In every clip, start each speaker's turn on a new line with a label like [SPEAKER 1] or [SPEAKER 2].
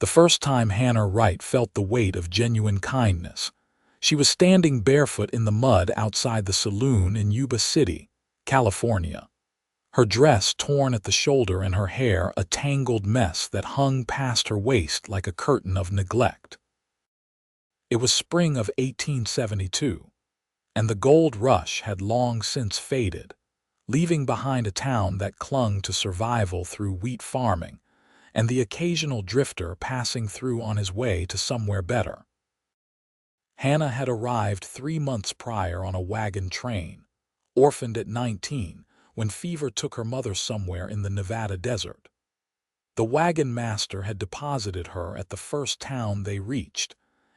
[SPEAKER 1] The first time Hannah Wright felt the weight of genuine kindness. She was standing barefoot in the mud outside the saloon in Yuba City, California. Her dress torn at the shoulder and her hair a tangled mess that hung past her waist like a curtain of neglect. It was spring of 1872, and the gold rush had long since faded, leaving behind a town that clung to survival through wheat farming and the occasional drifter passing through on his way to somewhere better. Hannah had arrived 3 months prior on a wagon train, orphaned at 19, when fever took her mother somewhere in the Nevada desert. The wagon master had deposited her at the first town they reached,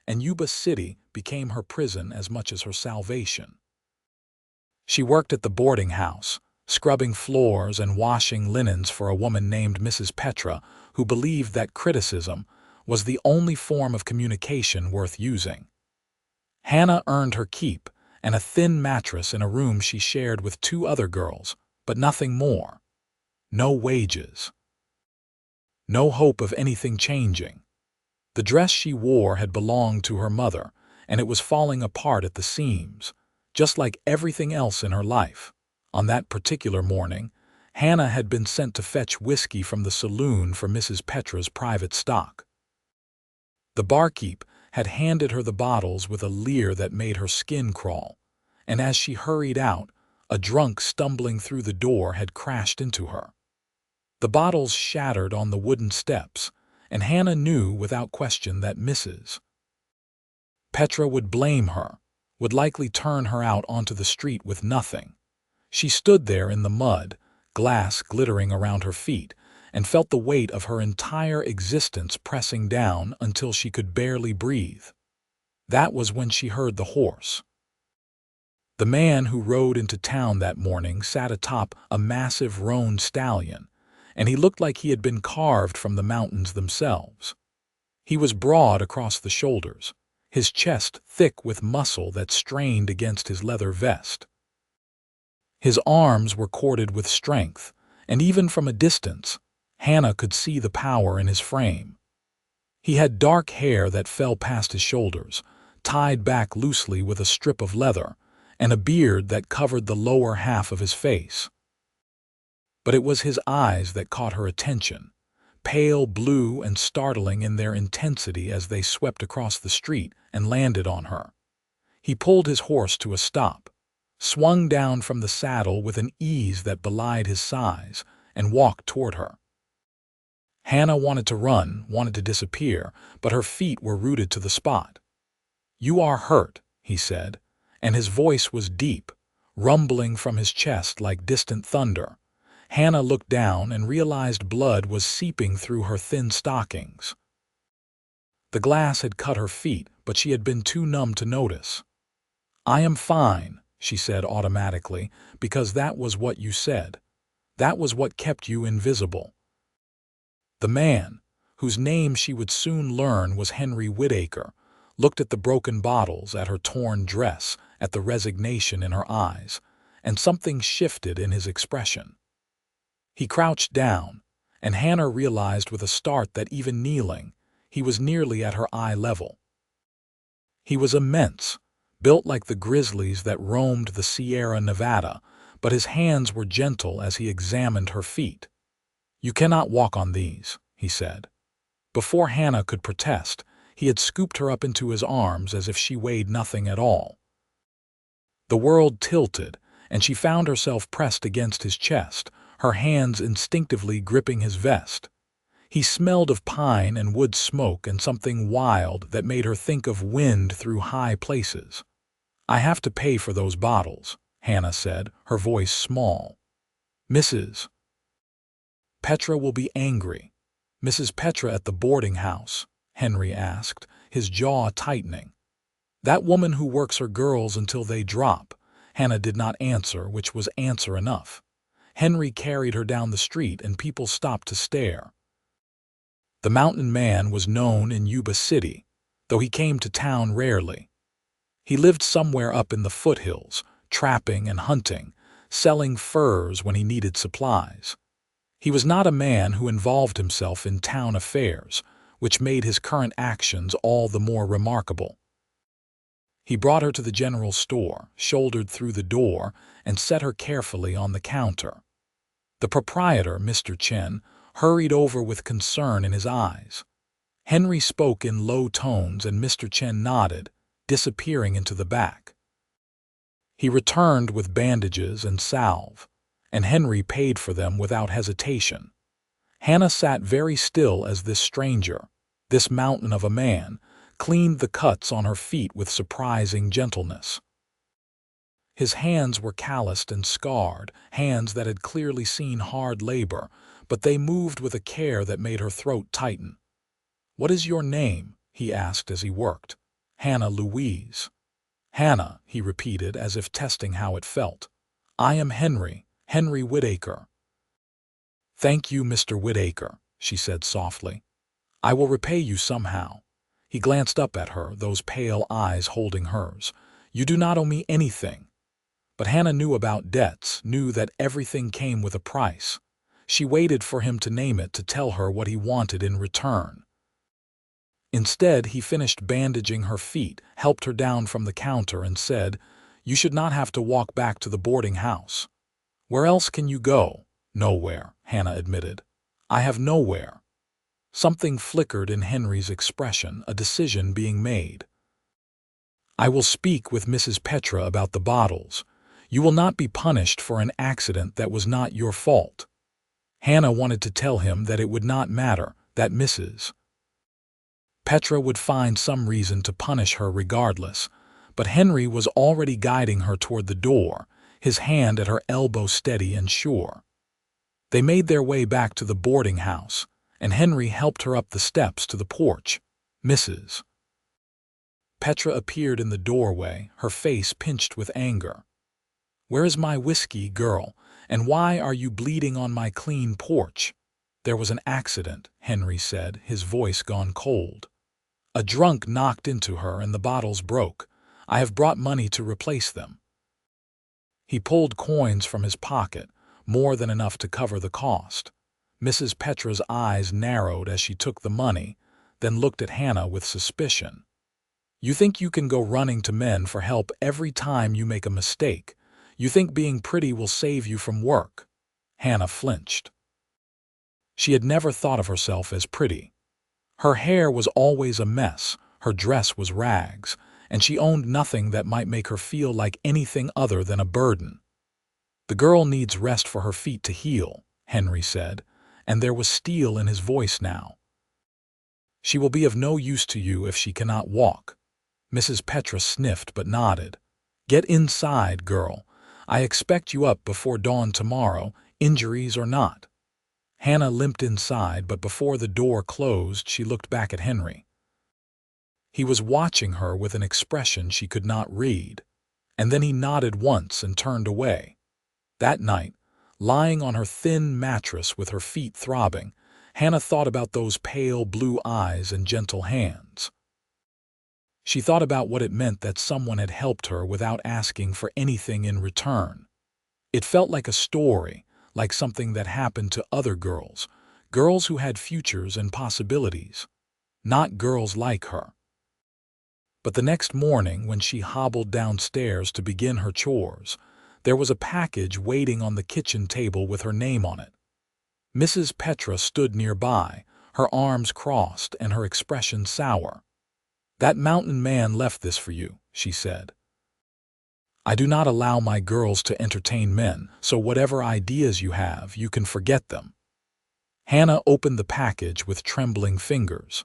[SPEAKER 1] and Yuba City became her prison as much as her salvation. She worked at the boarding house, scrubbing floors and washing linens for a woman named Mrs. Petra, who believed that criticism was the only form of communication worth using. Hannah earned her keep and a thin mattress in a room she shared with 2 other girls, but nothing more. No wages. No hope of anything changing. The dress she wore had belonged to her mother, and it was falling apart at the seams, just like everything else in her life. On that particular morning, Hannah had been sent to fetch whiskey from the saloon for Mrs. Petra's private stock. The barkeep had handed her the bottles with a leer that made her skin crawl, and as she hurried out, a drunk stumbling through the door had crashed into her. The bottles shattered on the wooden steps, and Hannah knew without question that Mrs. Petra would blame her, would likely turn her out onto the street with nothing. She stood there in the mud, glass glittering around her feet, and felt the weight of her entire existence pressing down until she could barely breathe. That was when she heard the horse. The man who rode into town that morning sat atop a massive roan stallion, and he looked like he had been carved from the mountains themselves. He was broad across the shoulders, his chest thick with muscle that strained against his leather vest. His arms were corded with strength, and even from a distance, Hannah could see the power in his frame. He had dark hair that fell past his shoulders, tied back loosely with a strip of leather, and a beard that covered the lower half of his face. But it was his eyes that caught her attention, pale blue and startling in their intensity as they swept across the street and landed on her. He pulled his horse to a stop, swung down from the saddle with an ease that belied his size, and walked toward her. Hannah wanted to run, wanted to disappear, but her feet were rooted to the spot. "You are hurt," he said, and his voice was deep, rumbling from his chest like distant thunder. Hannah looked down and realized blood was seeping through her thin stockings. The glass had cut her feet, but she had been too numb to notice. "I am fine," she said automatically, "because that was what you said. That was what kept you invisible." The man, whose name she would soon learn was Henry Whitaker, looked at the broken bottles, at her torn dress, at the resignation in her eyes, and something shifted in his expression. He crouched down, and Hannah realized with a start that even kneeling, he was nearly at her eye level. He was immense, built like the grizzlies that roamed the Sierra Nevada, but his hands were gentle as he examined her feet. "You cannot walk on these," he said. Before Hannah could protest, he had scooped her up into his arms as if she weighed nothing at all. The world tilted, and she found herself pressed against his chest, her hands instinctively gripping his vest. He smelled of pine and wood smoke and something wild that made her think of wind through high places. "I have to pay for those bottles," Hannah said, her voice small. "Mrs. Petra will be angry." "Mrs. Petra at the boarding house?" Henry asked, his jaw tightening. "That woman who works her girls until they drop." Hannah did not answer, which was answer enough. Henry carried her down the street and people stopped to stare. The mountain man was known in Yuba City, though he came to town rarely. He lived somewhere up in the foothills, trapping and hunting, selling furs when he needed supplies. He was not a man who involved himself in town affairs, which made his current actions all the more remarkable. He brought her to the general store, shouldered through the door, and set her carefully on the counter. The proprietor, Mr. Chen, hurried over with concern in his eyes. Henry spoke in low tones and Mr. Chen nodded, disappearing into the back. He returned with bandages and salve, and Henry paid for them without hesitation. Hannah sat very still as this stranger, this mountain of a man, cleaned the cuts on her feet with surprising gentleness. His hands were calloused and scarred, hands that had clearly seen hard labor, but they moved with a care that made her throat tighten. "What is your name?" he asked as he worked. "Hannah Louise." "Hannah," he repeated as if testing how it felt. "I am Henry Whitaker." "Thank you, Mr. Whitaker," she said softly. "I will repay you somehow." He glanced up at her, those pale eyes holding hers. "You do not owe me anything." But Hannah knew about debts, knew that everything came with a price. She waited for him to name it, to tell her what he wanted in return. Instead, he finished bandaging her feet, helped her down from the counter, and said, "You should not have to walk back to the boarding house." "Where else can you go?" "Nowhere," Hannah admitted. "I have nowhere." Something flickered in Henry's expression, a decision being made. "I will speak with Mrs. Petra about the bottles. You will not be punished for an accident that was not your fault." Hannah wanted to tell him that it would not matter, that Mrs. Petra would find some reason to punish her regardless, but Henry was already guiding her toward the door, his hand at her elbow steady and sure. They made their way back to the boarding house, and Henry helped her up the steps to the porch. Mrs. Petra appeared in the doorway, her face pinched with anger. "Where is my whiskey, girl, and why are you bleeding on my clean porch?" "There was an accident," Henry said, his voice gone cold. "A drunk knocked into her and the bottles broke. I have brought money to replace them." He pulled coins from his pocket, more than enough to cover the cost. Mrs. Petra's eyes narrowed as she took the money, then looked at Hannah with suspicion. "You think you can go running to men for help every time you make a mistake? You think being pretty will save you from work?" Hannah flinched. She had never thought of herself as pretty. Her hair was always a mess, her dress was rags, and she owned nothing that might make her feel like anything other than a burden. "The girl needs rest for her feet to heal," Henry said, and there was steel in his voice now. "She will be of no use to you if she cannot walk." Mrs. Petra sniffed but nodded. "Get inside, girl. I expect you up before dawn tomorrow, injuries or not." Hannah limped inside, but before the door closed, she looked back at Henry. He was watching her with an expression she could not read, and then he nodded once and turned away. That night, lying on her thin mattress with her feet throbbing, Hannah thought about those pale blue eyes and gentle hands. She thought about what it meant that someone had helped her without asking for anything in return. It felt like a story, like something that happened to other girls, girls who had futures and possibilities, not girls like her. But the next morning, when she hobbled downstairs to begin her chores, there was a package waiting on the kitchen table with her name on it. Mrs. Petra stood nearby, her arms crossed and her expression sour. "That mountain man left this for you," she said. "I do not allow my girls to entertain men, so whatever ideas you have, you can forget them." Hannah opened the package with trembling fingers.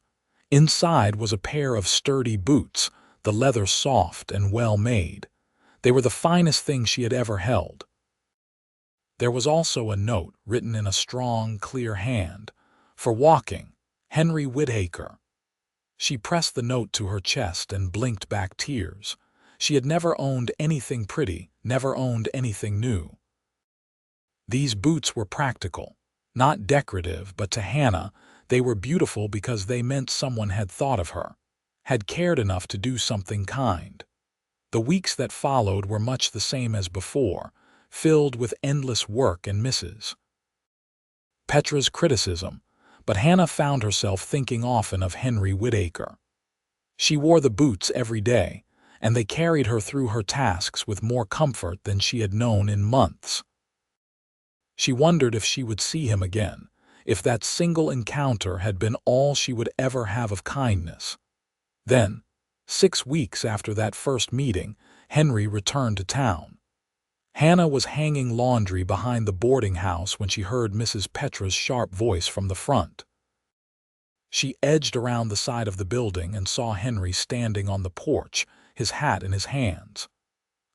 [SPEAKER 1] Inside was a pair of sturdy boots, the leather soft and well made. They were the finest thing she had ever held. There was also a note written in a strong, clear hand. "For walking, Henry Whitaker." She pressed the note to her chest and blinked back tears. She had never owned anything pretty, never owned anything new. These boots were practical, not decorative, but to Hannah, they were beautiful because they meant someone had thought of her, had cared enough to do something kind. The weeks that followed were much the same as before, filled with endless work and Mrs. Petra's criticism, but Hannah found herself thinking often of Henry Whitaker. She wore the boots every day, and they carried her through her tasks with more comfort than she had known in months. She wondered if she would see him again, if that single encounter had been all she would ever have of kindness. Then, 6 weeks after that first meeting, Henry returned to town. Hannah was hanging laundry behind the boarding house when she heard Mrs. Petra's sharp voice from the front. She edged around the side of the building and saw Henry standing on the porch, his hat in his hands.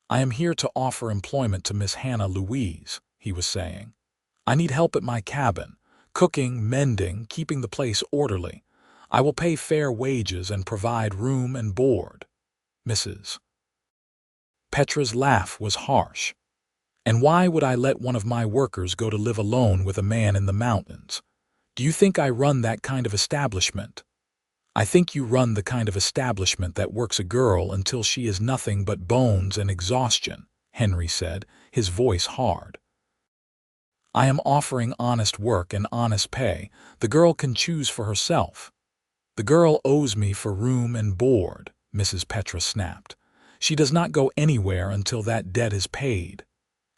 [SPEAKER 1] "I am here to offer employment to Miss Hannah Louise," he was saying. "I need help at my cabin, cooking, mending, keeping the place orderly. I will pay fair wages and provide room and board." Mrs. Petra's laugh was harsh. "And why would I let one of my workers go to live alone with a man in the mountains? Do you think I run that kind of establishment?" "I think you run the kind of establishment that works a girl until she is nothing but bones and exhaustion," Henry said, his voice hard. "I am offering honest work and honest pay. The girl can choose for herself." "The girl owes me for room and board," Mrs. Petra snapped. "She does not go anywhere until that debt is paid."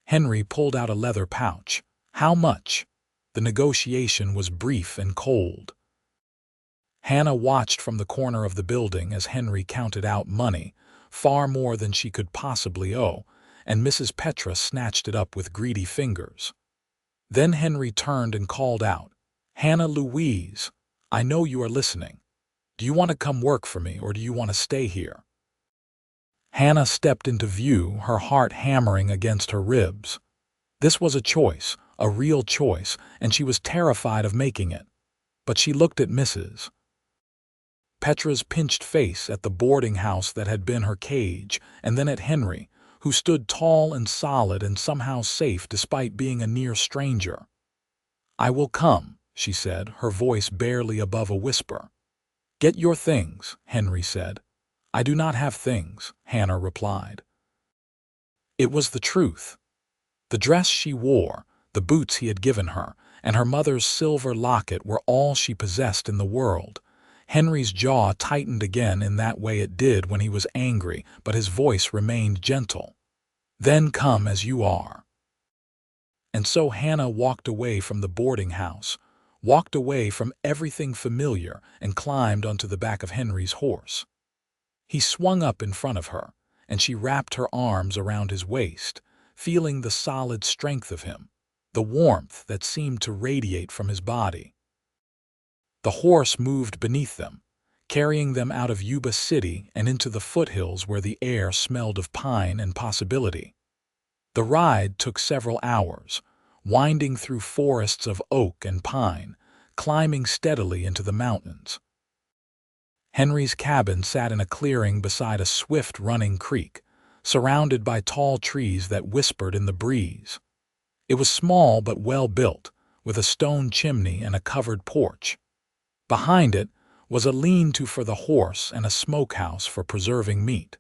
[SPEAKER 1] Henry pulled out a leather pouch. "How much?" The negotiation was brief and cold. Hannah watched from the corner of the building as Henry counted out money, far more than she could possibly owe, and Mrs. Petra snatched it up with greedy fingers. Then Henry turned and called out, "Hannah Louise, I know you are listening. Do you want to come work for me, or do you want to stay here?" Hannah stepped into view, her heart hammering against her ribs. This was a choice, a real choice, and she was terrified of making it. But she looked at Mrs. Petra's pinched face, at the boarding house that had been her cage, and then at Henry, who stood tall and solid and somehow safe despite being a near stranger. "I will come," she said, her voice barely above a whisper. "Get your things," Henry said. "I do not have things," Hannah replied. It was the truth. The dress she wore, the boots he had given her, and her mother's silver locket were all she possessed in the world. Henry's jaw tightened again in that way it did when he was angry, but his voice remained gentle. "Then come as you are." And so Hannah walked away from the boarding house, walked away from everything familiar, and climbed onto the back of Henry's horse. He swung up in front of her, and she wrapped her arms around his waist, feeling the solid strength of him, the warmth that seemed to radiate from his body. The horse moved beneath them, carrying them out of Yuba City and into the foothills where the air smelled of pine and possibility. The ride took several hours, winding through forests of oak and pine, climbing steadily into the mountains. Henry's cabin sat in a clearing beside a swift-running creek, surrounded by tall trees that whispered in the breeze. It was small but well-built, with a stone chimney and a covered porch. Behind it was a lean-to for the horse and a smokehouse for preserving meat.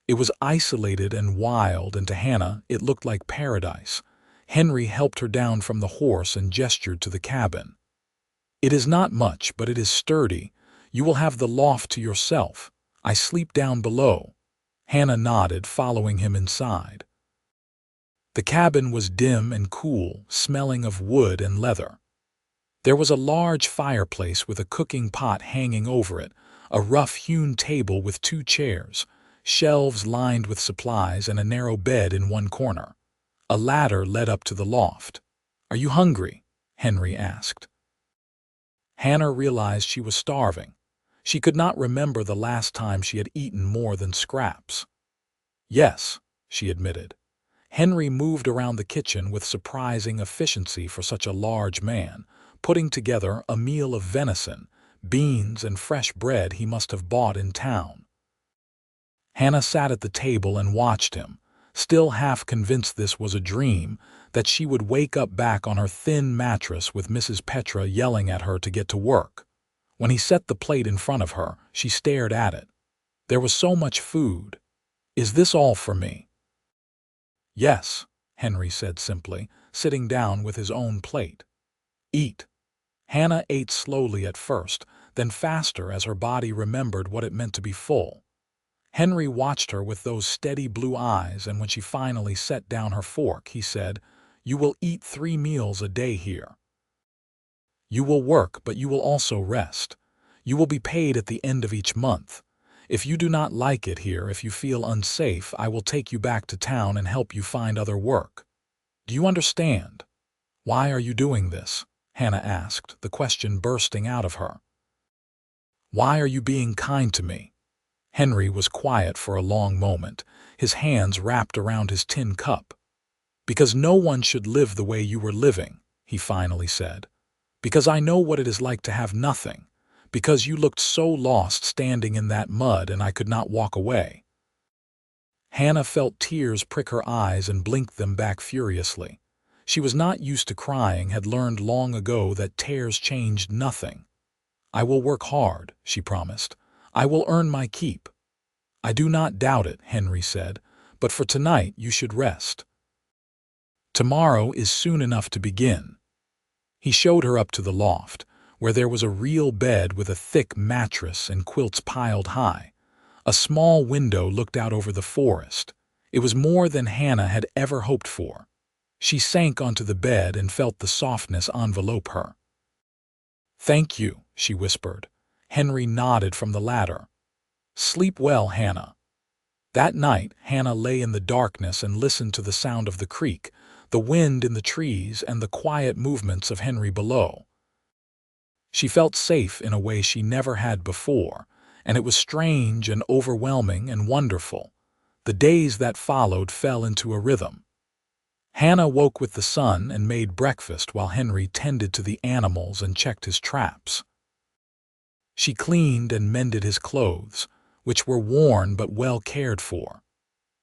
[SPEAKER 1] It was isolated and wild, and to Hannah it looked like paradise. Henry helped her down from the horse and gestured to the cabin. "It is not much, but it is sturdy. You will have the loft to yourself. I sleep down below." Hannah nodded, following him inside. The cabin was dim and cool, smelling of wood and leather. There was a large fireplace with a cooking pot hanging over it, a rough-hewn table with 2 chairs, shelves lined with supplies, and a narrow bed in one corner. A ladder led up to the loft. "Are you hungry?" Henry asked. Hannah realized she was starving. She could not remember the last time she had eaten more than scraps. "Yes," she admitted. Henry moved around the kitchen with surprising efficiency for such a large man, putting together a meal of venison, beans, and fresh bread he must have bought in town. Hannah sat at the table and watched him, still half convinced this was a dream, that she would wake up back on her thin mattress with Mrs. Petra yelling at her to get to work. When he set the plate in front of her, she stared at it. There was so much food. "Is this all for me?" "Yes," Henry said simply, sitting down with his own plate. "Eat." Hannah ate slowly at first, then faster as her body remembered what it meant to be full. Henry watched her with those steady blue eyes, and when she finally set down her fork, he said, "You will eat 3 meals a day here. You will work, but you will also rest. You will be paid at the end of each month. If you do not like it here, if you feel unsafe, I will take you back to town and help you find other work. Do you understand?" "Why are you doing this?" Hannah asked, the question bursting out of her. "Why are you being kind to me?" Henry was quiet for a long moment, his hands wrapped around his tin cup. "Because no one should live the way you were living," he finally said. "Because I know what it is like to have nothing. Because you looked so lost standing in that mud and I could not walk away." Hannah felt tears prick her eyes and blinked them back furiously. She was not used to crying, had learned long ago that tears changed nothing. "I will work hard," she promised. "I will earn my keep." "I do not doubt it," Henry said, "but for tonight you should rest. Tomorrow is soon enough to begin." He showed her up to the loft, where there was a real bed with a thick mattress and quilts piled high. A small window looked out over the forest. It was more than Hannah had ever hoped for. She sank onto the bed and felt the softness envelope her. "Thank you," she whispered. Henry nodded from the ladder. "Sleep well, Hannah." That night, Hannah lay in the darkness and listened to the sound of the creek, the wind in the trees, and the quiet movements of Henry below. She felt safe in a way she never had before, and it was strange and overwhelming and wonderful. The days that followed fell into a rhythm. Hannah woke with the sun and made breakfast while Henry tended to the animals and checked his traps. She cleaned and mended his clothes, which were worn but well cared for.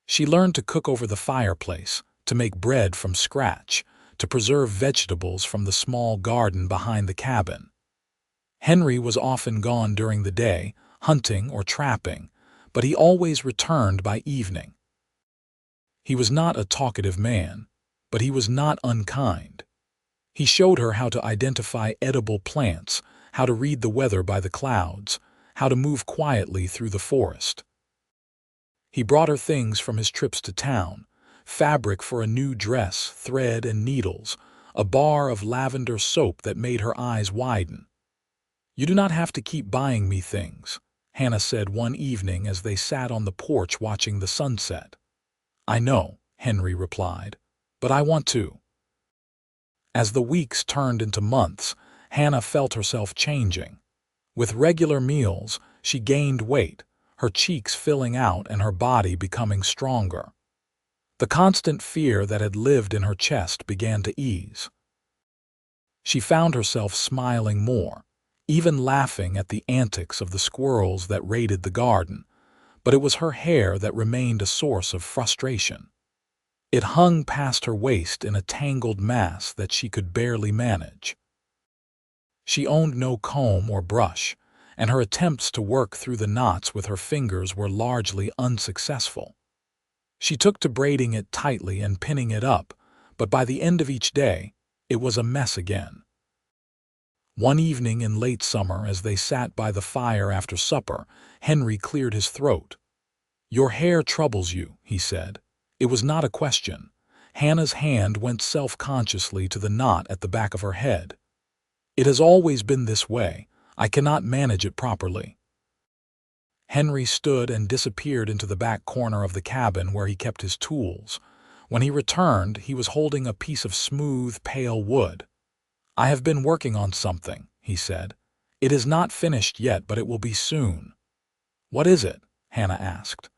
[SPEAKER 1] She learned to cook over the fireplace, to make bread from scratch, to preserve vegetables from the small garden behind the cabin. Henry was often gone during the day, hunting or trapping, but he always returned by evening. He was not a talkative man, but he was not unkind. He showed her how to identify edible plants, how to read the weather by the clouds, how to move quietly through the forest. He brought her things from his trips to town: fabric for a new dress, thread and needles, a bar of lavender soap that made her eyes widen. "You do not have to keep buying me things," Hannah said one evening as they sat on the porch watching the sunset. "I know," Henry replied, "but I want to." As the weeks turned into months, Hannah felt herself changing. With regular meals, she gained weight, her cheeks filling out and her body becoming stronger. The constant fear that had lived in her chest began to ease. She found herself smiling more, even laughing at the antics of the squirrels that raided the garden, but it was her hair that remained a source of frustration. It hung past her waist in a tangled mass that she could barely manage. She owned no comb or brush, and her attempts to work through the knots with her fingers were largely unsuccessful. She took to braiding it tightly and pinning it up, but by the end of each day, it was a mess again. One evening in late summer, as they sat by the fire after supper, Henry cleared his throat. "Your hair troubles you," he said. It was not a question. Hannah's hand went self-consciously to the knot at the back of her head. "It has always been this way. I cannot manage it properly." Henry stood and disappeared into the back corner of the cabin where he kept his tools. When he returned, he was holding a piece of smooth, pale wood. "I have been working on something," he said. "It is not finished yet, but it will be soon." "What is it?" Hannah asked.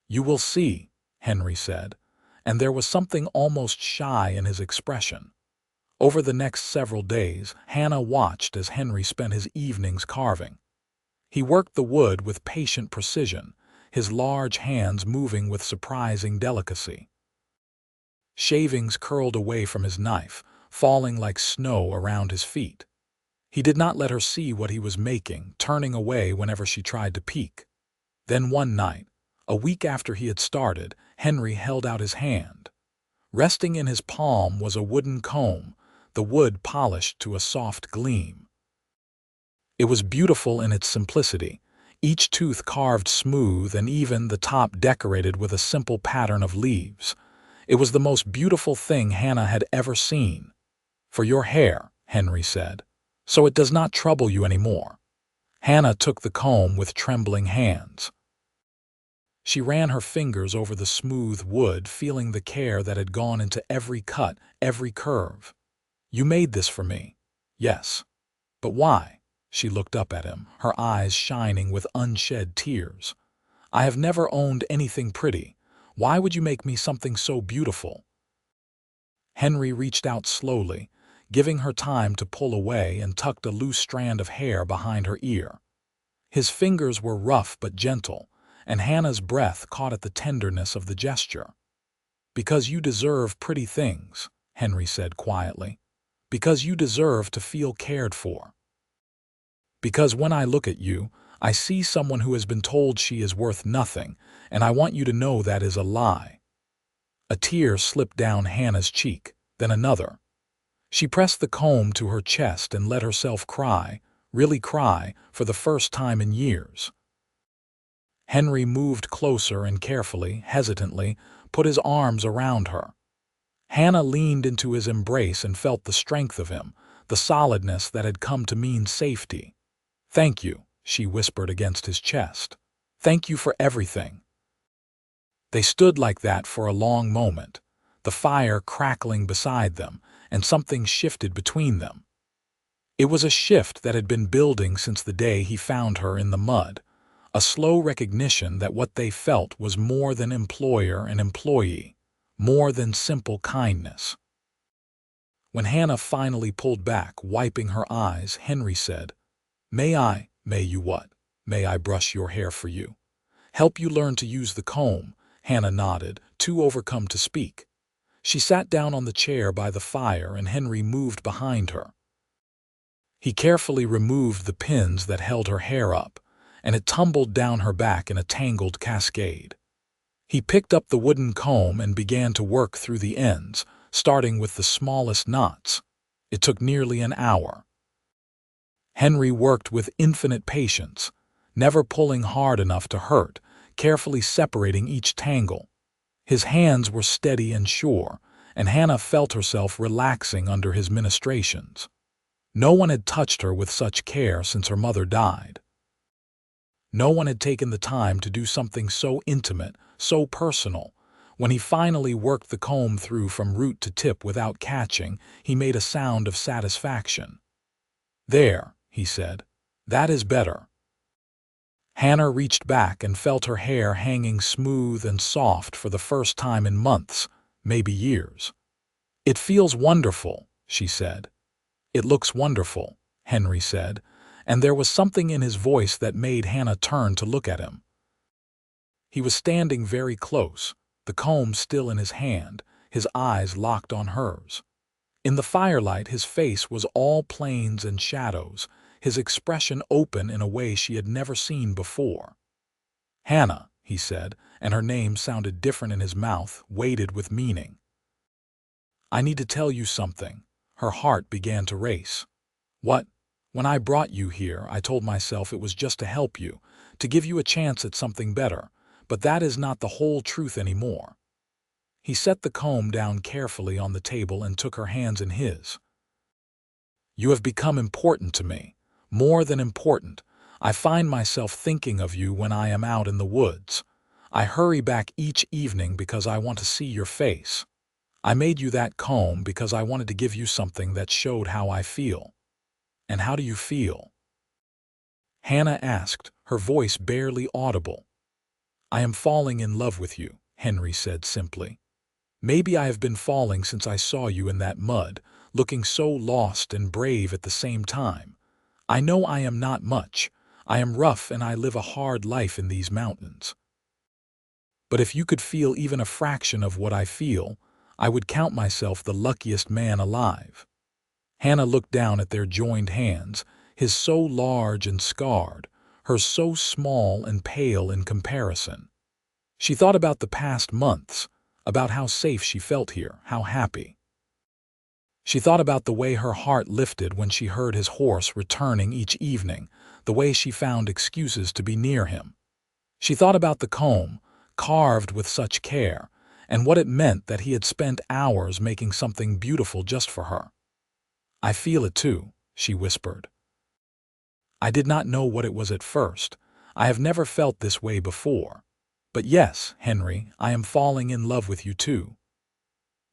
[SPEAKER 1] "You will see," Henry said, and there was something almost shy in his expression. Over the next several days, Hannah watched as Henry spent his evenings carving. He worked the wood with patient precision, his large hands moving with surprising delicacy. Shavings curled away from his knife, falling like snow around his feet. He did not let her see what he was making, turning away whenever she tried to peek. Then one night, a week after he had started, Henry held out his hand. Resting in his palm was a wooden comb, the wood polished to a soft gleam. It was beautiful in its simplicity, each tooth carved smooth and even the top decorated with a simple pattern of leaves. It was the most beautiful thing Hannah had ever seen. "For your hair," Henry said, "so it does not trouble you anymore." Hannah took the comb with trembling hands. She ran her fingers over the smooth wood, feeling the care that had gone into every cut, every curve. "You made this for me." "Yes." "But why?" She looked up at him, her eyes shining with unshed tears. "I have never owned anything pretty. Why would you make me something so beautiful?" Henry reached out slowly, giving her time to pull away, and tucked a loose strand of hair behind her ear. His fingers were rough but gentle, and Hannah's breath caught at the tenderness of the gesture. "Because you deserve pretty things," Henry said quietly. "Because you deserve to feel cared for. Because when I look at you, I see someone who has been told she is worth nothing, and I want you to know that is a lie." A tear slipped down Hannah's cheek, then another. She pressed the comb to her chest and let herself cry, really cry, for the first time in years. Henry moved closer and carefully, hesitantly, put his arms around her. Hannah leaned into his embrace and felt the strength of him, the solidness that had come to mean safety. "Thank you," she whispered against his chest. "Thank you for everything." They stood like that for a long moment, the fire crackling beside them, and something shifted between them. It was a shift that had been building since the day he found her in the mud, a slow recognition that what they felt was more than employer and employee, more than simple kindness. When Hannah finally pulled back, wiping her eyes, Henry said, May you what? May I brush your hair for you? Help you learn to use the comb?" Hannah nodded, too overcome to speak. She sat down on the chair by the fire, and Henry moved behind her. He carefully removed the pins that held her hair up, and it tumbled down her back in a tangled cascade. He picked up the wooden comb and began to work through the ends, starting with the smallest knots. It took nearly an hour. Henry worked with infinite patience, never pulling hard enough to hurt, carefully separating each tangle. His hands were steady and sure, and Hannah felt herself relaxing under his ministrations. No one had touched her with such care since her mother died. No one had taken the time to do something so intimate, so personal. When he finally worked the comb through from root to tip without catching, he made a sound of satisfaction. "There," he said. "That is better." Hannah reached back and felt her hair hanging smooth and soft for the first time in months, maybe years. "It feels wonderful," she said. "It looks wonderful," Henry said, and there was something in his voice that made Hannah turn to look at him. He was standing very close, the comb still in his hand, his eyes locked on hers. In the firelight, his face was all planes and shadows, his expression open in a way she had never seen before. "Hannah," he said, and her name sounded different in his mouth, weighted with meaning. "I need to tell you something." Her heart began to race. "What?" "When I brought you here, I told myself it was just to help you, to give you a chance at something better, but that is not the whole truth anymore." He set the comb down carefully on the table and took her hands in his. "You have become important to me, more than important. I find myself thinking of you when I am out in the woods. I hurry back each evening because I want to see your face. I made you that comb because I wanted to give you something that showed how I feel." "And how do you feel?" Hannah asked, her voice barely audible. "I am falling in love with you," Henry said simply. "Maybe I have been falling since I saw you in that mud, looking so lost and brave at the same time. I know I am not much. I am rough and I live a hard life in these mountains. But if you could feel even a fraction of what I feel, I would count myself the luckiest man alive." Hannah looked down at their joined hands, his so large and scarred, hers so small and pale in comparison. She thought about the past months, about how safe she felt here, how happy. She thought about the way her heart lifted when she heard his horse returning each evening, the way she found excuses to be near him. She thought about the comb, carved with such care, and what it meant that he had spent hours making something beautiful just for her. "I feel it too," she whispered. "I did not know what it was at first. I have never felt this way before. But yes, Henry, I am falling in love with you too."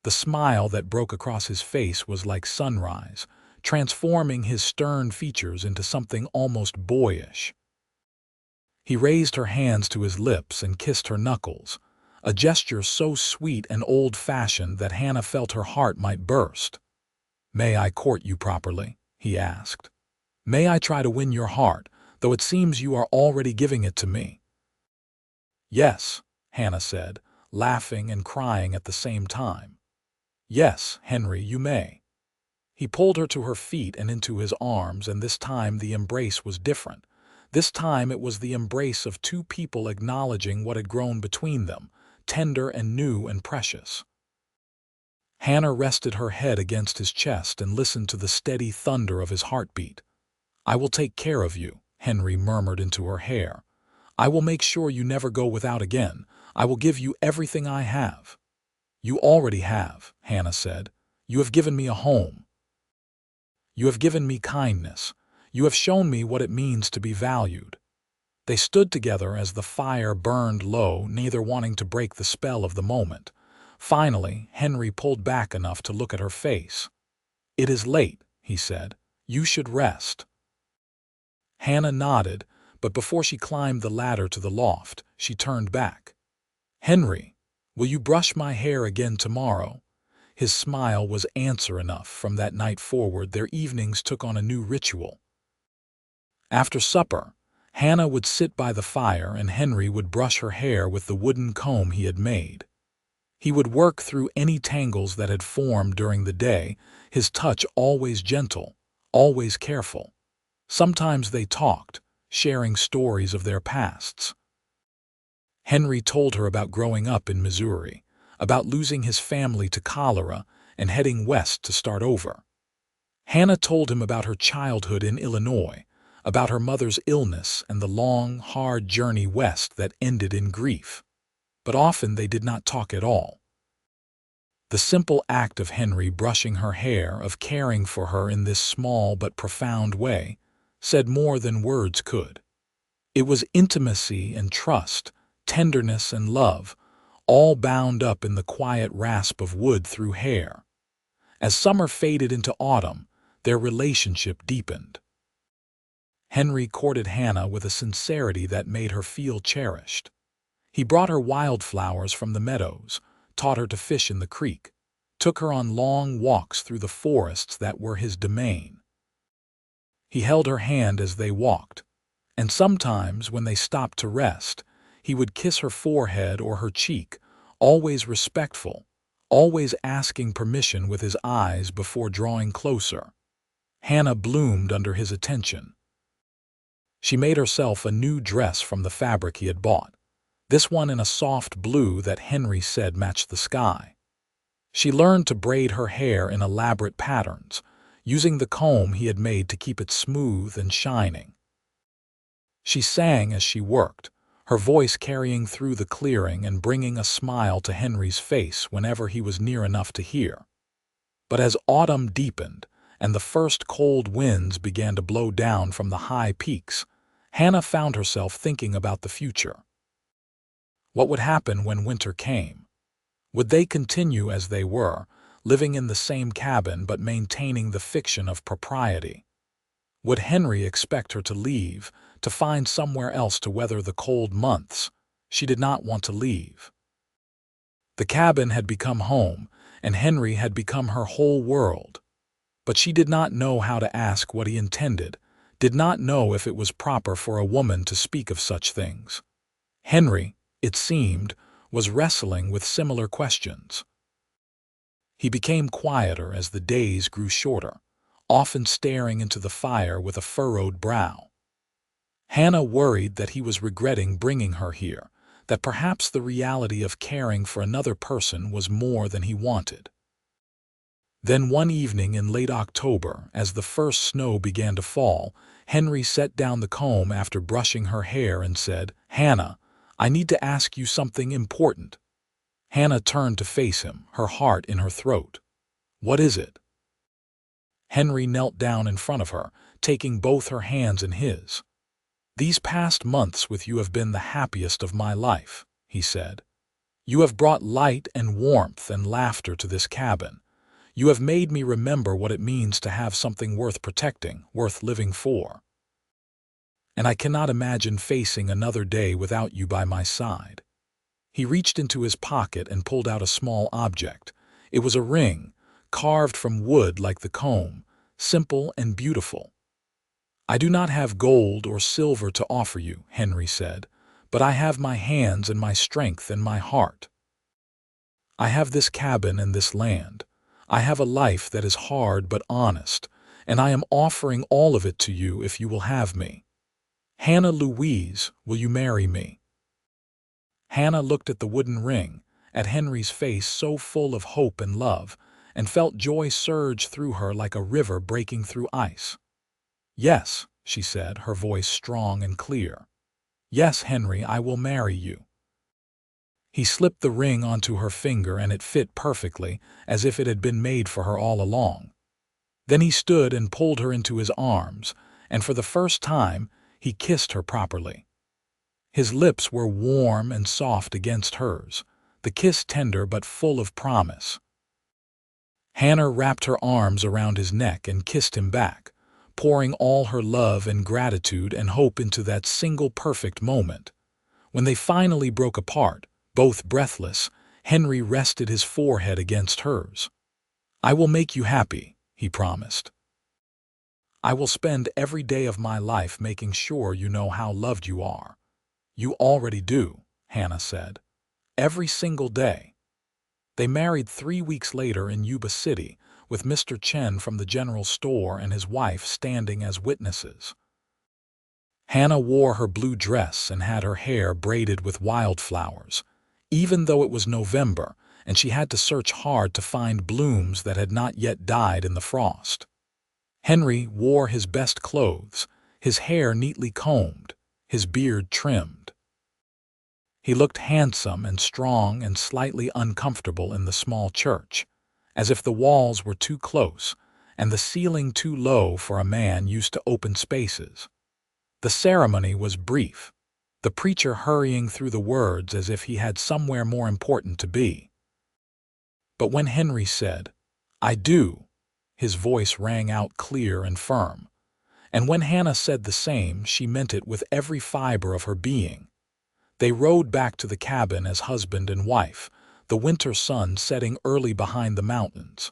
[SPEAKER 1] The smile that broke across his face was like sunrise, transforming his stern features into something almost boyish. He raised her hands to his lips and kissed her knuckles, a gesture so sweet and old-fashioned that Hannah felt her heart might burst. "May I court you properly?" he asked. "May I try to win your heart, though it seems you are already giving it to me?" "Yes," Hannah said, laughing and crying at the same time. "Yes, Henry, you may." He pulled her to her feet and into his arms, and this time the embrace was different. This time it was the embrace of two people acknowledging what had grown between them, tender and new and precious. Hannah rested her head against his chest and listened to the steady thunder of his heartbeat. "I will take care of you," Henry murmured into her hair. "I will make sure you never go without again. I will give you everything I have." "You already have," Hannah said. "You have given me a home. You have given me kindness. You have shown me what it means to be valued." They stood together as the fire burned low, neither wanting to break the spell of the moment. Finally, Henry pulled back enough to look at her face. "It is late," he said. "You should rest." Hannah nodded, but before she climbed the ladder to the loft, she turned back. "Henry, will you brush my hair again tomorrow?" His smile was answer enough. From that night forward, their evenings took on a new ritual. After supper, Hannah would sit by the fire and Henry would brush her hair with the wooden comb he had made. He would work through any tangles that had formed during the day, his touch always gentle, always careful. Sometimes they talked, sharing stories of their pasts. Henry told her about growing up in Missouri, about losing his family to cholera and heading west to start over. Hannah told him about her childhood in Illinois, about her mother's illness and the long, hard journey west that ended in grief. But often they did not talk at all. The simple act of Henry brushing her hair, of caring for her in this small but profound way, said more than words could. It was intimacy and trust, tenderness and love, all bound up in the quiet rasp of wood through hair. As summer faded into autumn, their relationship deepened. Henry courted Hannah with a sincerity that made her feel cherished. He brought her wildflowers from the meadows, taught her to fish in the creek, took her on long walks through the forests that were his domain. He held her hand as they walked, and sometimes when they stopped to rest, he would kiss her forehead or her cheek, always respectful, always asking permission with his eyes before drawing closer. Hannah bloomed under his attention. She made herself a new dress from the fabric he had bought, this one in a soft blue that Henry said matched the sky. She learned to braid her hair in elaborate patterns, using the comb he had made to keep it smooth and shining. She sang as she worked, her voice carrying through the clearing and bringing a smile to Henry's face whenever he was near enough to hear. But as autumn deepened and the first cold winds began to blow down from the high peaks, Hannah found herself thinking about the future. What would happen when winter came? Would they continue as they were, living in the same cabin but maintaining the fiction of propriety? Would Henry expect her to leave, to find somewhere else to weather the cold months? She did not want to leave. The cabin had become home, and Henry had become her whole world. But she did not know how to ask what he intended, did not know if it was proper for a woman to speak of such things. Henry, it seemed, was wrestling with similar questions. He became quieter as the days grew shorter, often staring into the fire with a furrowed brow. Hannah worried that he was regretting bringing her here, that perhaps the reality of caring for another person was more than he wanted. Then one evening in late October, as the first snow began to fall, Henry set down the comb after brushing her hair and said, "Hannah, I need to ask you something important." Hannah turned to face him, her heart in her throat. "What is it?" Henry knelt down in front of her, taking both her hands in his. "These past months with you have been the happiest of my life," he said. "You have brought light and warmth and laughter to this cabin. You have made me remember what it means to have something worth protecting, worth living for. And I cannot imagine facing another day without you by my side." He reached into his pocket and pulled out a small object. It was a ring, carved from wood like the comb, simple and beautiful. "I do not have gold or silver to offer you," Henry said, "but I have my hands and my strength and my heart. I have this cabin and this land. I have a life that is hard but honest, and I am offering all of it to you if you will have me. Hannah Louise, will you marry me?" Hannah looked at the wooden ring, at Henry's face so full of hope and love, and felt joy surge through her like a river breaking through ice. "Yes," she said, her voice strong and clear. "Yes, Henry, I will marry you." He slipped the ring onto her finger and it fit perfectly, as if it had been made for her all along. Then he stood and pulled her into his arms, and for the first time, he kissed her properly. His lips were warm and soft against hers, the kiss tender but full of promise. Hannah wrapped her arms around his neck and kissed him back, pouring all her love and gratitude and hope into that single perfect moment. When they finally broke apart, both breathless, Henry rested his forehead against hers. "I will make you happy," he promised. "I will spend every day of my life making sure you know how loved you are." "You already do," Hannah said. "Every single day." They married 3 weeks later in Yuba City, with Mr. Chen from the general store and his wife standing as witnesses. Hannah wore her blue dress and had her hair braided with wildflowers, even though it was November and she had to search hard to find blooms that had not yet died in the frost. Henry wore his best clothes, his hair neatly combed, his beard trimmed. He looked handsome and strong and slightly uncomfortable in the small church, as if the walls were too close and the ceiling too low for a man used to open spaces. The ceremony was brief, the preacher hurrying through the words as if he had somewhere more important to be. But when Henry said, "I do," his voice rang out clear and firm. And when Hannah said the same, she meant it with every fiber of her being. They rode back to the cabin as husband and wife, the winter sun setting early behind the mountains.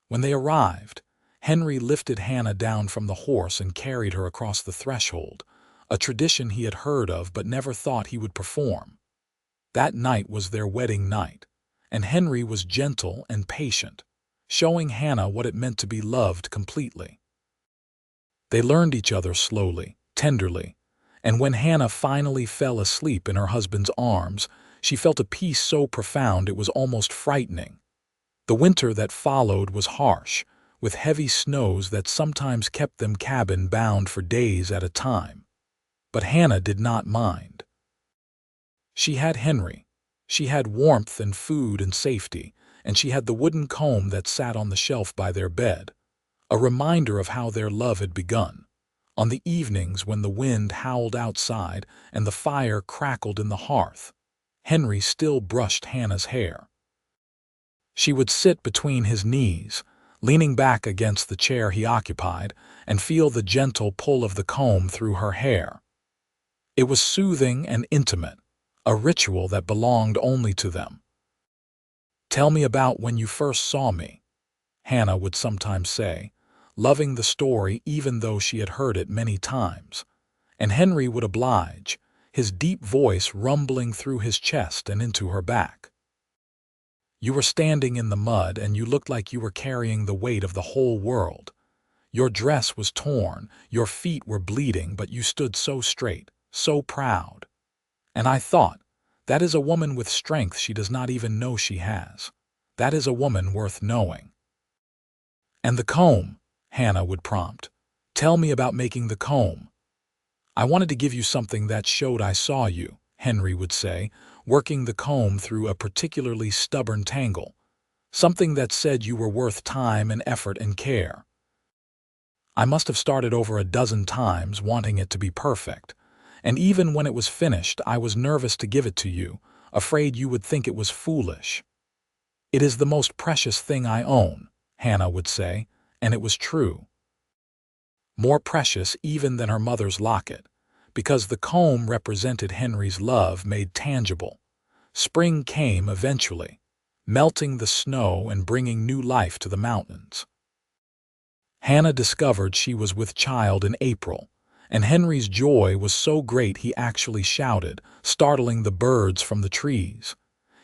[SPEAKER 1] When they arrived, Henry lifted Hannah down from the horse and carried her across the threshold, a tradition he had heard of but never thought he would perform. That night was their wedding night, and Henry was gentle and patient, showing Hannah what it meant to be loved completely. They learned each other slowly, tenderly, and when Hannah finally fell asleep in her husband's arms, she felt a peace so profound it was almost frightening. The winter that followed was harsh, with heavy snows that sometimes kept them cabin-bound for days at a time. But Hannah did not mind. She had Henry. She had warmth and food and safety, and she had the wooden comb that sat on the shelf by their bed, a reminder of how their love had begun. On the evenings when the wind howled outside and the fire crackled in the hearth, Henry still brushed Hannah's hair. She would sit between his knees, leaning back against the chair he occupied, and feel the gentle pull of the comb through her hair. It was soothing and intimate, a ritual that belonged only to them. "Tell me about when you first saw me," Hannah would sometimes say, loving the story even though she had heard it many times. And Henry would oblige, his deep voice rumbling through his chest and into her back. "You were standing in the mud and you looked like you were carrying the weight of the whole world. Your dress was torn, your feet were bleeding, but you stood so straight, so proud. And I thought, that is a woman with strength she does not even know she has. That is a woman worth knowing." And the comb, Hannah would prompt. Tell me about making the comb. I wanted to give you something that showed I saw you, Henry would say, working the comb through a particularly stubborn tangle. Something that said you were worth time and effort and care. I must have started over a dozen times wanting it to be perfect, and even when it was finished I was nervous to give it to you, afraid you would think it was foolish. It is the most precious thing I own, Hannah would say, and it was true. More precious even than her mother's locket, because the comb represented Henry's love made tangible. Spring came eventually, melting the snow and bringing new life to the mountains. Hannah discovered she was with child in April, and Henry's joy was so great he actually shouted, startling the birds from the trees.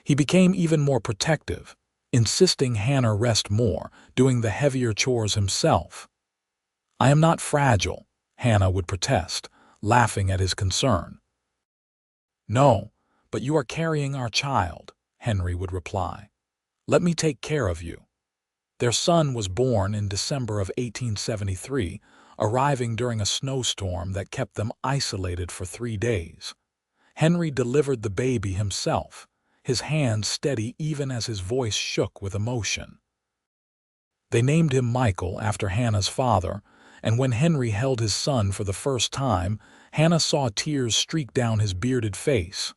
[SPEAKER 1] He became even more protective, insisting Hannah rest more, doing the heavier chores himself. I am not fragile, Hannah would protest, laughing at his concern. No, but you are carrying our child, Henry would reply. Let me take care of you. Their son was born in December of 1873, arriving during a snowstorm that kept them isolated for 3 days. Henry delivered the baby himself, his hands steady even as his voice shook with emotion. They named him Michael after Hannah's father, and when Henry held his son for the first time, Hannah saw tears streak down his bearded face.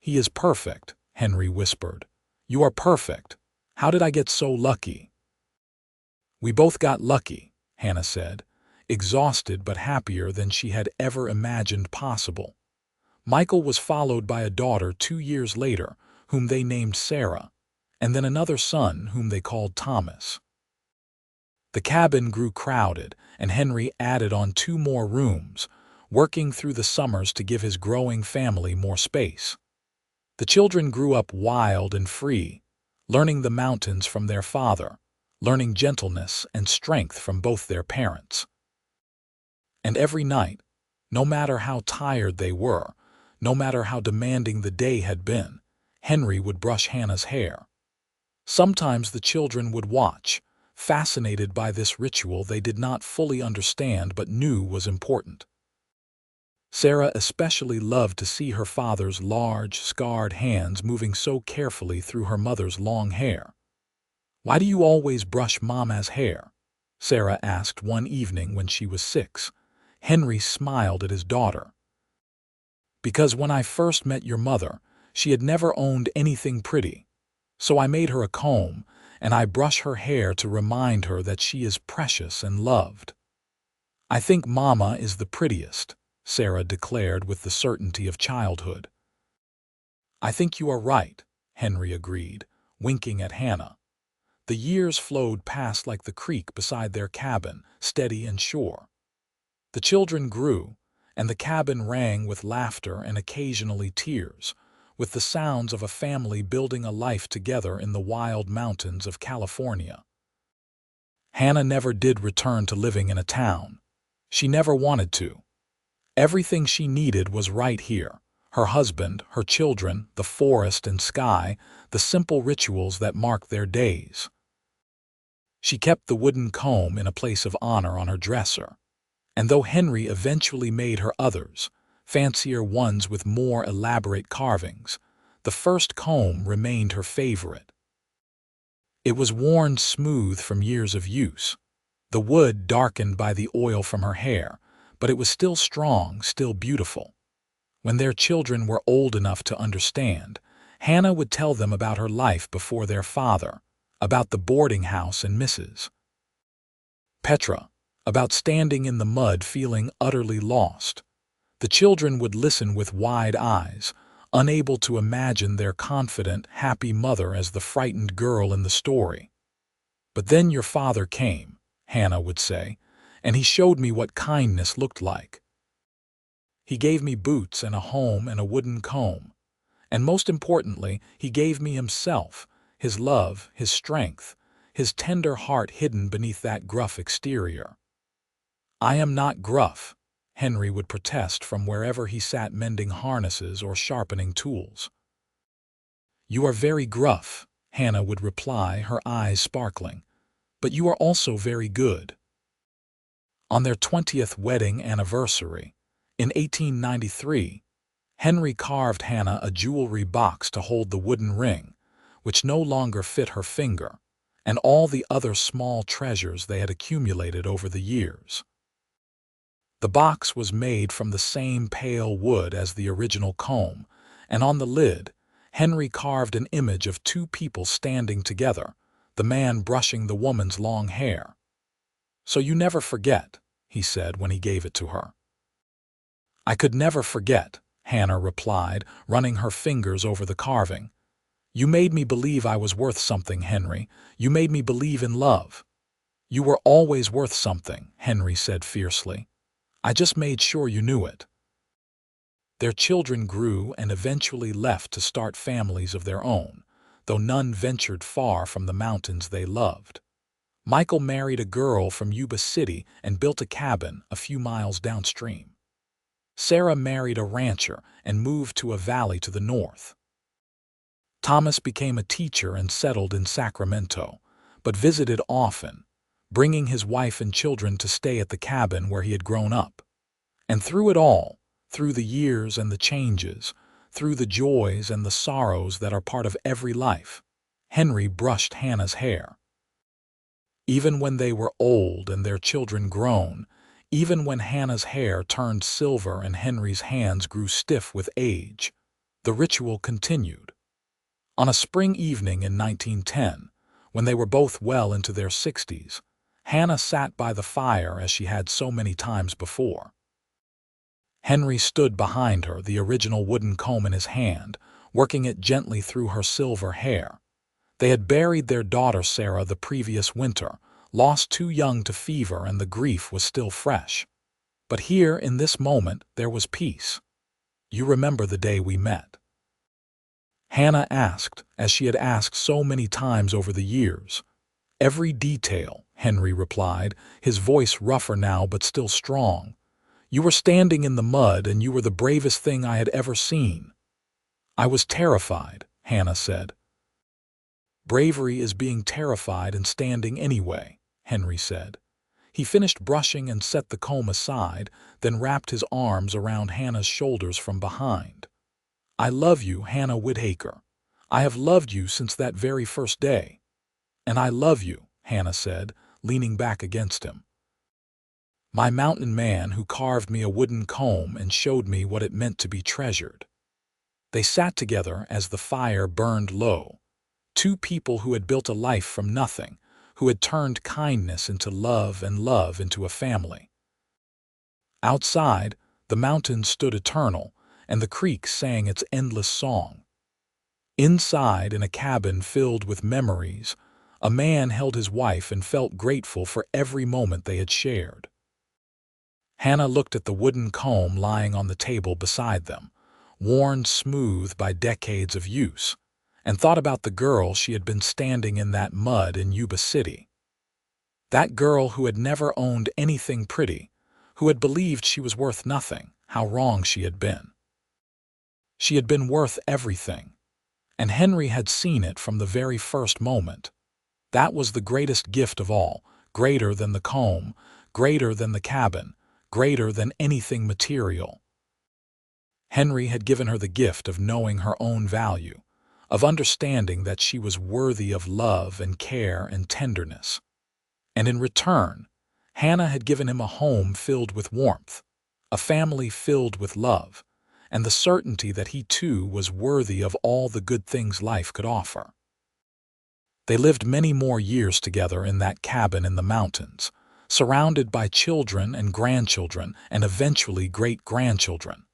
[SPEAKER 1] He is perfect, Henry whispered. You are perfect. How did I get so lucky? We both got lucky, Hannah said, exhausted but happier than she had ever imagined possible. Michael was followed by a daughter 2 years later, whom they named Sarah, and then another son whom they called Thomas. The cabin grew crowded, and Henry added on 2 more rooms, working through the summers to give his growing family more space. The children grew up wild and free, learning the mountains from their father, learning gentleness and strength from both their parents. And every night, no matter how tired they were, no matter how demanding the day had been, Henry would brush Hannah's hair. Sometimes the children would watch, fascinated by this ritual they did not fully understand but knew was important. Sarah especially loved to see her father's large, scarred hands moving so carefully through her mother's long hair. "Why do you always brush Mama's hair?" Sarah asked one evening when she was 6. Henry smiled at his daughter. "Because when I first met your mother, she had never owned anything pretty. So I made her a comb, and I brush her hair to remind her that she is precious and loved." "I think Mama is the prettiest," Sarah declared with the certainty of childhood. "I think you are right," Henry agreed, winking at Hannah. The years flowed past like the creek beside their cabin, steady and sure. The children grew, and the cabin rang with laughter and occasionally tears, with the sounds of a family building a life together in the wild mountains of California. Hannah never did return to living in a town. She never wanted to. Everything she needed was right here: her husband, her children, the forest and sky, the simple rituals that marked their days. She kept the wooden comb in a place of honor on her dresser, and though Henry eventually made her others, fancier ones with more elaborate carvings, the first comb remained her favorite. It was worn smooth from years of use, the wood darkened by the oil from her hair, but it was still strong, still beautiful. When their children were old enough to understand, Hannah would tell them about her life before their father, about the boarding house and Mrs. Petra, about standing in the mud feeling utterly lost. The children would listen with wide eyes, unable to imagine their confident, happy mother as the frightened girl in the story. "But then your father came," Hannah would say, "and he showed me what kindness looked like. He gave me boots and a home and a wooden comb. And most importantly, he gave me himself, his love, his strength, his tender heart hidden beneath that gruff exterior." "I am not gruff," Henry would protest from wherever he sat mending harnesses or sharpening tools. "You are very gruff," Hannah would reply, her eyes sparkling. but you are also very good." On their 20th wedding anniversary, in 1893, Henry carved Hannah a jewelry box to hold the wooden ring, which no longer fit her finger, and all the other small treasures they had accumulated over the years. The box was made from the same pale wood as the original comb, and on the lid, Henry carved an image of two people standing together, the man brushing the woman's long hair. "So you never forget," he said when he gave it to her. "I could never forget," Hannah replied, running her fingers over the carving. "You made me believe I was worth something, Henry. You made me believe in love." "You were always worth something," Henry said fiercely. "I just made sure you knew it." Their children grew and eventually left to start families of their own, though none ventured far from the mountains they loved. Michael married a girl from Yuba City and built a cabin a few miles downstream. Sarah married a rancher and moved to a valley to the north. Thomas became a teacher and settled in Sacramento, but visited often, bringing his wife and children to stay at the cabin where he had grown up. And through it all, through the years and the changes, through the joys and the sorrows that are part of every life, Henry brushed Hannah's hair. Even when they were old and their children grown, even when Hannah's hair turned silver and Henry's hands grew stiff with age, the ritual continued. On a spring evening in 1910, when they were both well into their 60s, Hannah sat by the fire as she had so many times before. Henry stood behind her, the original wooden comb in his hand, working it gently through her silver hair. They had buried their daughter Sarah the previous winter, lost too young to fever, and the grief was still fresh. But here, in this moment, there was peace. "You remember the day we met?" Hannah asked, as she had asked so many times over the years. "Every detail," Henry replied, his voice rougher now but still strong. "You were standing in the mud, and you were the bravest thing I had ever seen." "I was terrified," Hannah said. "Bravery is being terrified and standing anyway," Henry said. He finished brushing and set the comb aside, then wrapped his arms around Hannah's shoulders from behind. "I love you, Hannah Whitaker. I have loved you since that very first day." "And I love you," Hannah said, leaning back against him. "My mountain man who carved me a wooden comb and showed me what it meant to be treasured." They sat together as the fire burned low. Two people who had built a life from nothing, who had turned kindness into love and love into a family. Outside, the mountains stood eternal, and the creek sang its endless song. Inside, in a cabin filled with memories, a man held his wife and felt grateful for every moment they had shared. Hannah looked at the wooden comb lying on the table beside them, worn smooth by decades of use, and thought about the girl she had been standing in that mud in Yuba City. That girl who had never owned anything pretty, who had believed she was worth nothing, how wrong she had been. She had been worth everything, and Henry had seen it from the very first moment. That was the greatest gift of all, greater than the comb, greater than the cabin, greater than anything material. Henry had given her the gift of knowing her own value, of understanding that she was worthy of love and care and tenderness. And in return, Hannah had given him a home filled with warmth, a family filled with love, and the certainty that he too was worthy of all the good things life could offer. They lived many more years together in that cabin in the mountains, surrounded by children and grandchildren and eventually great-grandchildren.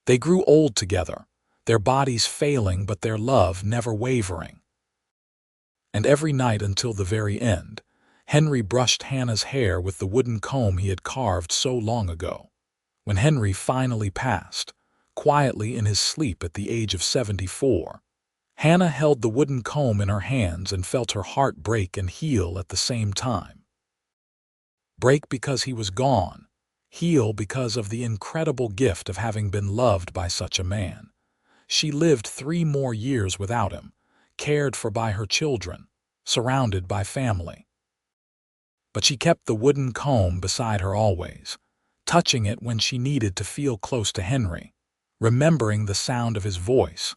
[SPEAKER 1] They grew old together, their bodies failing but their love never wavering. And every night until the very end, Henry brushed Hannah's hair with the wooden comb he had carved so long ago. When Henry finally passed, quietly in his sleep at the age of 74, Hannah held the wooden comb in her hands and felt her heart break and heal at the same time. Break because he was gone, heal because of the incredible gift of having been loved by such a man. She lived 3 more years without him, cared for by her children, surrounded by family. but she kept the wooden comb beside her always, touching it when she needed to feel close to Henry, remembering the sound of his voice,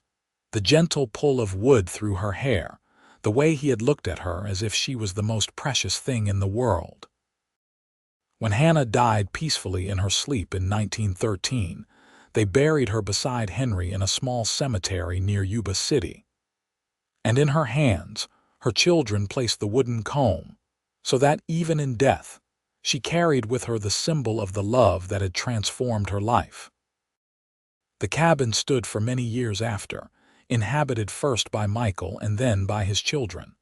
[SPEAKER 1] the gentle pull of wood through her hair, the way he had looked at her as if she was the most precious thing in the world. When Hannah died peacefully in her sleep in 1913, they buried her beside Henry in a small cemetery near Yuba City. And in her hands, her children placed the wooden comb, so that even in death, she carried with her the symbol of the love that had transformed her life. The cabin stood for many years after, inhabited first by Michael and then by his children.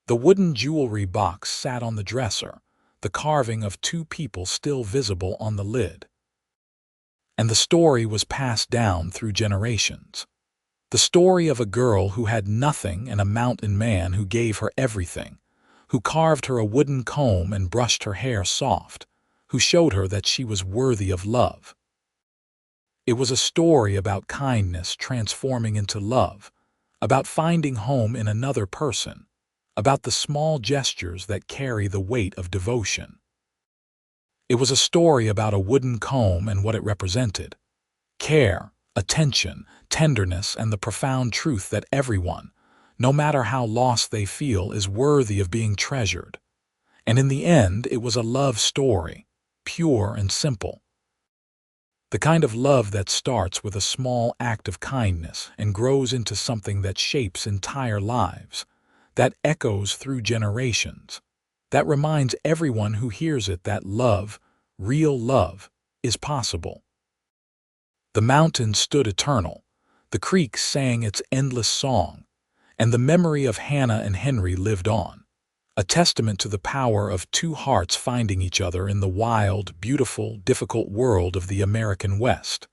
[SPEAKER 1] The wooden jewelry box sat on the dresser, the carving of two people still visible on the lid. And the story was passed down through generations. The story of a girl who had nothing and a mountain man who gave her everything, who carved her a wooden comb and brushed her hair soft, who showed her that she was worthy of love. It was a story about kindness transforming into love, about finding home in another person, about the small gestures that carry the weight of devotion. It was a story about a wooden comb and what it represented: care, attention, tenderness, and the profound truth that everyone, no matter how lost they feel, is worthy of being treasured. And in the end, it was a love story, pure and simple. The kind of love that starts with a small act of kindness and grows into something that shapes entire lives, that echoes through generations, that reminds everyone who hears it that love, real love, is possible. The mountain stood eternal, the creek sang its endless song, and the memory of Hannah and Henry lived on, a testament to the power of two hearts finding each other in the wild, beautiful, difficult world of the American West.